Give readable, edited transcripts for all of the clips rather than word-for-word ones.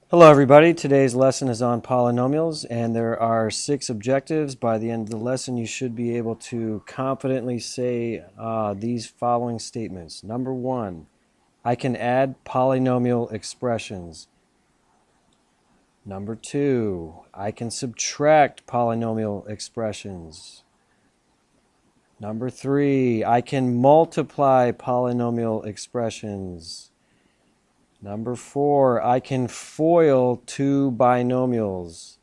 Hello everybody, today's lesson is on polynomials and there are 6 objectives. By the end of the lesson you should be able to confidently say these following statements. Number 1, I can add polynomial expressions. Number 2, I can subtract polynomial expressions. Number 3, I can multiply polynomial expressions. Number 4, I can FOIL 2 binomials.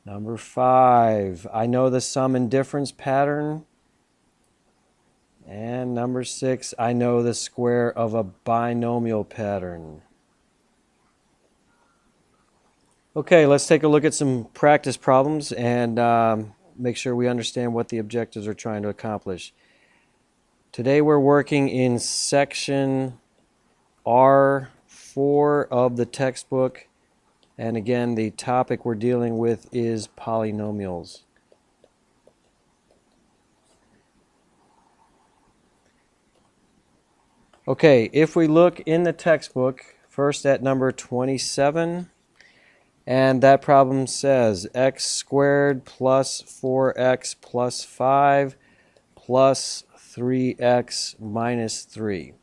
Number 5, I know the sum and difference pattern. And number 6, I know the square of a binomial pattern. Okay, let's take a look at some practice problems and make sure we understand what the objectives are trying to accomplish. Today we're working in section R4 of the textbook. And again, the topic we're dealing with is polynomials. Okay, if we look in the textbook, first at number 27, and that problem says x squared plus 4x plus 5 plus 3x minus 3.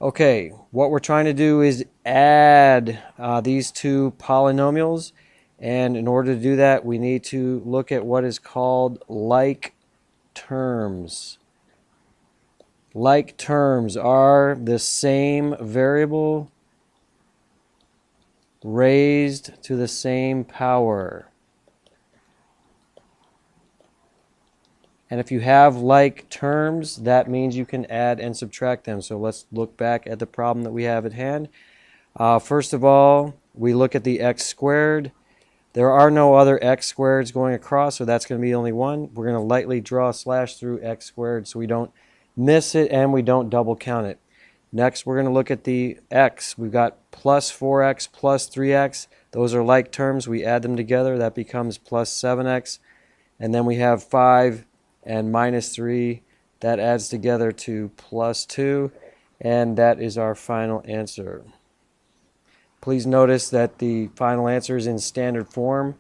Okay, what we're trying to do is add these two polynomials, and in order to do that we need to look at what is called like terms. Like terms are the same variable raised to the same power. And if you have like terms, that means you can add and subtract them. So let's look back at the problem that we have at hand. First of all, we look at the x squared. There are no other x squareds going across, so that's going to be only one. We're going to lightly draw a slash through x squared so we don't miss it and we don't double count it. Next, we're going to look at the x. We've got plus 4x plus 3x. Those are like terms. We add them together. That becomes plus 7x. And then we have 5 and minus 3. That adds together to plus 2. And that is our final answer. Please notice that the final answer is in standard form.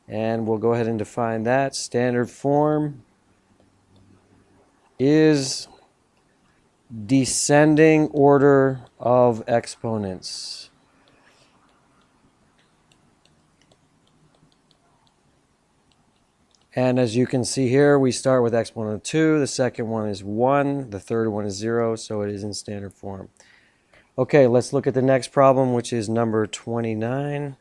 And we'll go ahead and define that. Standard form is descending order of exponents. And as you can see here, we start with exponent of 2, the second one is 1, the third one is 0, so it is in standard form. Okay, let's look at the next problem, which is number 29.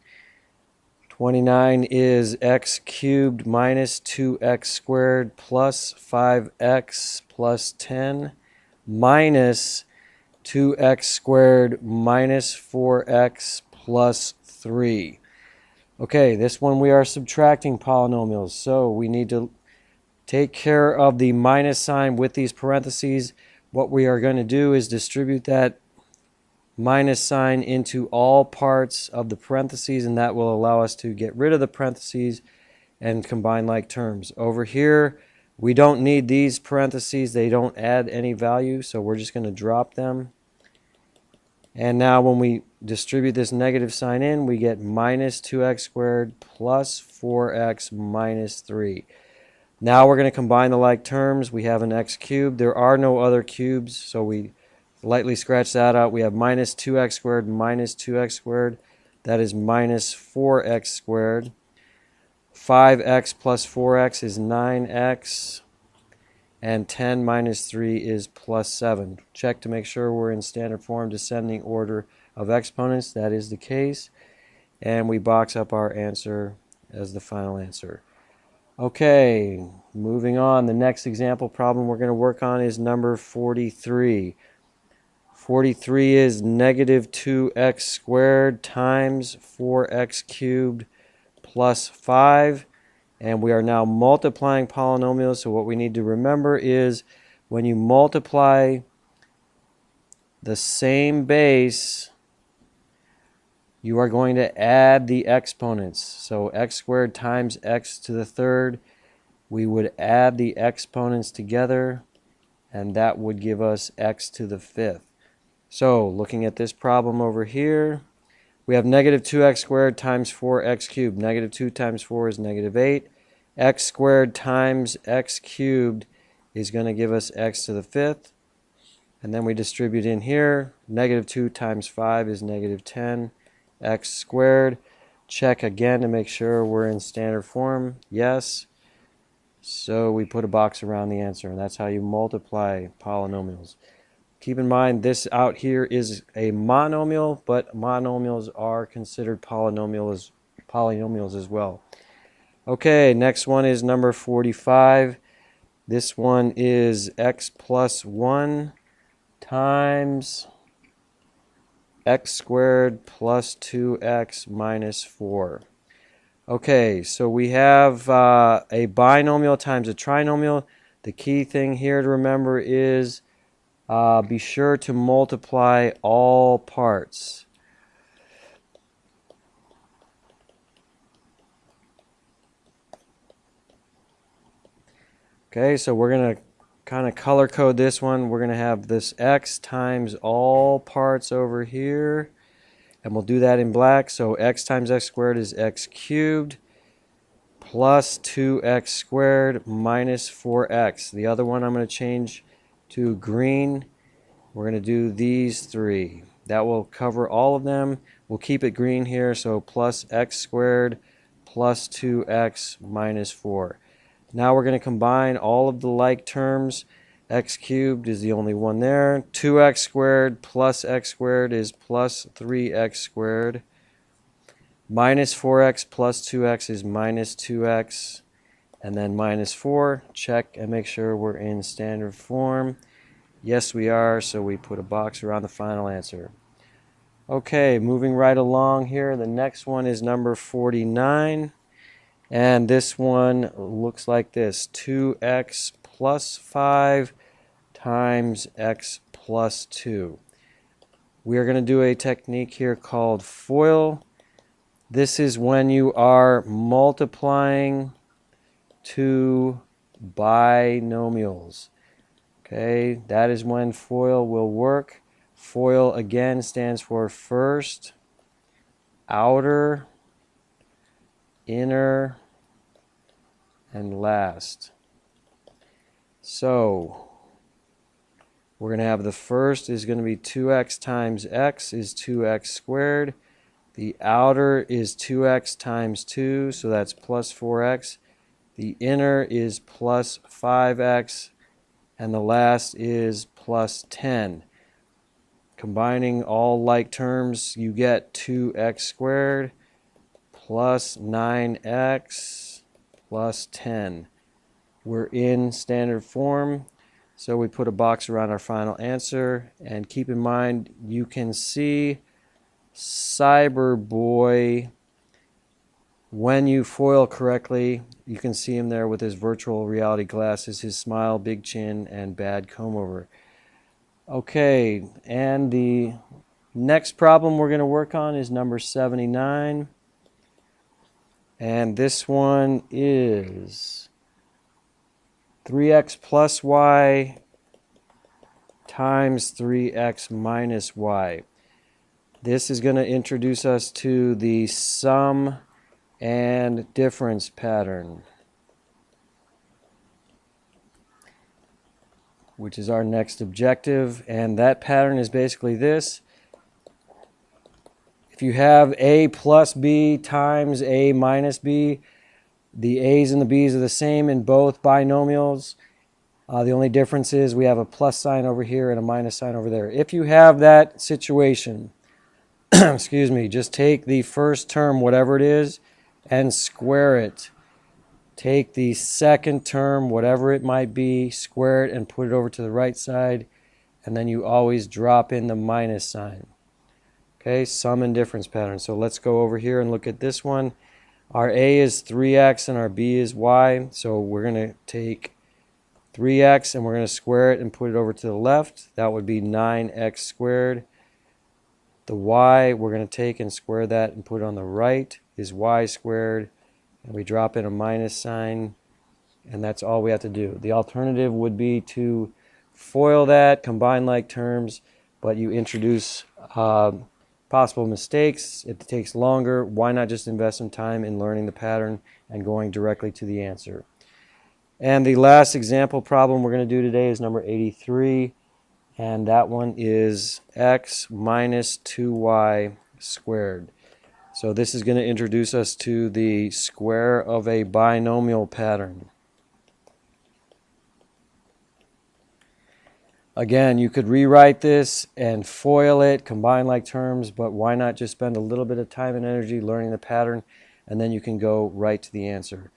29 is x cubed minus 2x squared plus 5x plus 10 minus 2x squared minus 4x plus 3. Okay, this one we are subtracting polynomials, so we need to take care of the minus sign with these parentheses. What we are going to do is distribute that minus sign into all parts of the parentheses, and that will allow us to get rid of the parentheses and combine like terms. Over here, we don't need these parentheses. They don't add any value, so we're just going to drop them. And now when we distribute this negative sign in, we get minus 2x squared plus 4x minus 3. Now we're going to combine the like terms. We have an x cubed. There are no other cubes, so we lightly scratch that out. We have minus 2x squared minus 2x squared. That is minus 4x squared. 5x plus 4x is 9x. And 10 minus 3 is plus 7. Check to make sure we're in standard form, descending order of exponents. That is the case. And we box up our answer as the final answer. Okay, moving on. The next example problem we're going to work on is number 43. 43 is negative 2x squared times 4x cubed plus 5. And we are now multiplying polynomials, so what we need to remember is when you multiply the same base, you are going to add the exponents. So x squared times x to the third, we would add the exponents together, and that would give us x to the fifth. So looking at this problem over here, We have negative 2x squared times 4x cubed. Negative 2 times 4 is negative 8. X squared times x cubed is going to give us x to the 5th. And then we distribute in here. Negative 2 times 5 is negative 10. X squared. Check again to make sure we're in standard form. Yes. So we put a box around the answer, and that's how you multiply polynomials. Keep in mind this out here is a monomial, but monomials are considered polynomials as well. Okay, next one is number 45. This one is x plus 1 times x squared plus 2x minus 4. Okay, so we have a binomial times a trinomial. The key thing here to remember is be sure to multiply all parts. Okay, so we're going to kind of color code this one. We're going to have this x times all parts over here. And we'll do that in black. So x times x squared is x cubed plus 2x squared minus 4x. The other one I'm going to change to green. We're going to do these three. That will cover all of them. We'll keep it green here. So plus x squared plus 2x minus 4. Now we're going to combine all of the like terms. X cubed is the only one there. 2x squared plus x squared is plus 3x squared. Minus 4x plus 2x is minus 2x. And then minus 4. Check and make sure we're in standard form. Yes, we are, so we put a box around the final answer. Okay, moving right along here. The next one is number 49. And this one looks like this. 2x plus 5 times x plus 2. We are going to do a technique here called FOIL. This is when you are multiplying two binomials. Okay, that is when FOIL will work. FOIL again stands for first, outer, inner, and last. So we're going to have the first is going to be 2x times x is 2x squared. The outer is 2x times 2, so that's plus 4x. The inner is plus 5x. And the last is plus 10. Combining all like terms, you get 2x squared plus 9x plus 10. We're in standard form, so we put a box around our final answer. And keep in mind, you can see Cyberboy when you FOIL correctly. You can see him there with his virtual reality glasses, his smile, big chin, and bad comb over. Okay, and the next problem we're going to work on is number 79. And this one is 3x plus y times 3x minus y. This is going to introduce us to the sum and difference pattern, which is our next objective. And that pattern is basically this. If you have a plus b times a minus b, the a's and the b's are the same in both binomials. The only difference is we have a plus sign over here and a minus sign over there. If you have that situation, excuse me, just take the first term, whatever it is, and square it. Take the second term, whatever it might be, square it and put it over to the right side, and then you always drop in the minus sign. Okay, sum and difference pattern. So let's go over here and look at this one. Our a is 3x and our b is y, so we're going to take 3x and we're going to square it and put it over to the left. That would be 9x squared. The y we're going to take and square that and put it on the right is y squared, and we drop in a minus sign, and that's all we have to do. The alternative would be to FOIL that, combine like terms, but you introduce possible mistakes. It takes longer. Why not just invest some time in learning the pattern and going directly to the answer? And the last example problem we're going to do today is number 83, and that one is x minus 2y squared. So this is going to introduce us to the square of a binomial pattern. Again, you could rewrite this and FOIL it, combine like terms, but why not just spend a little bit of time and energy learning the pattern, and then you can go right to the answer.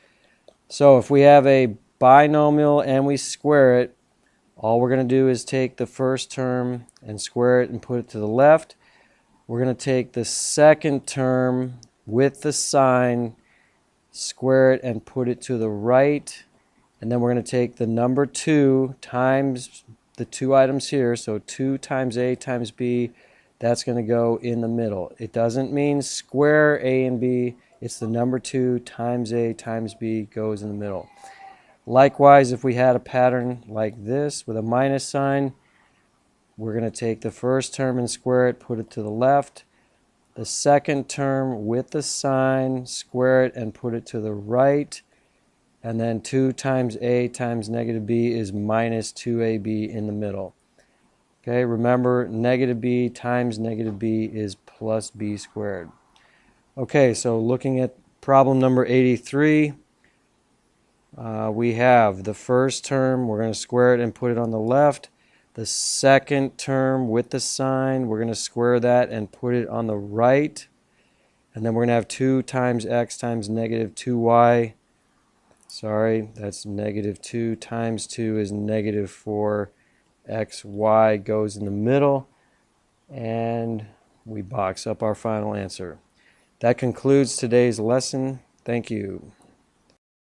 So if we have a binomial and we square it, all we're going to do is take the first term and square it and put it to the left. We're going to take the second term with the sign, square it and put it to the right. And then we're going to take the number 2 times the two items here. So 2 times A times B, that's going to go in the middle. It doesn't mean square A and B. It's the number 2 times A times B goes in the middle. Likewise, if we had a pattern like this with a minus sign, we're going to take the first term and square it, put it to the left. The second term with the sign, square it and put it to the right. And then 2 times A times negative B is minus 2AB in the middle. Okay, remember negative B times negative B is plus B squared. Okay, so looking at problem number 83, we have the first term, we're going to square it and put it on the left. The second term with the sign, we're going to square that and put it on the right. And then we're going to have 2 times x times negative 2y. Sorry, that's negative 2 times 2 is negative 4x. Y goes in the middle. And we box up our final answer. That concludes today's lesson. Thank you.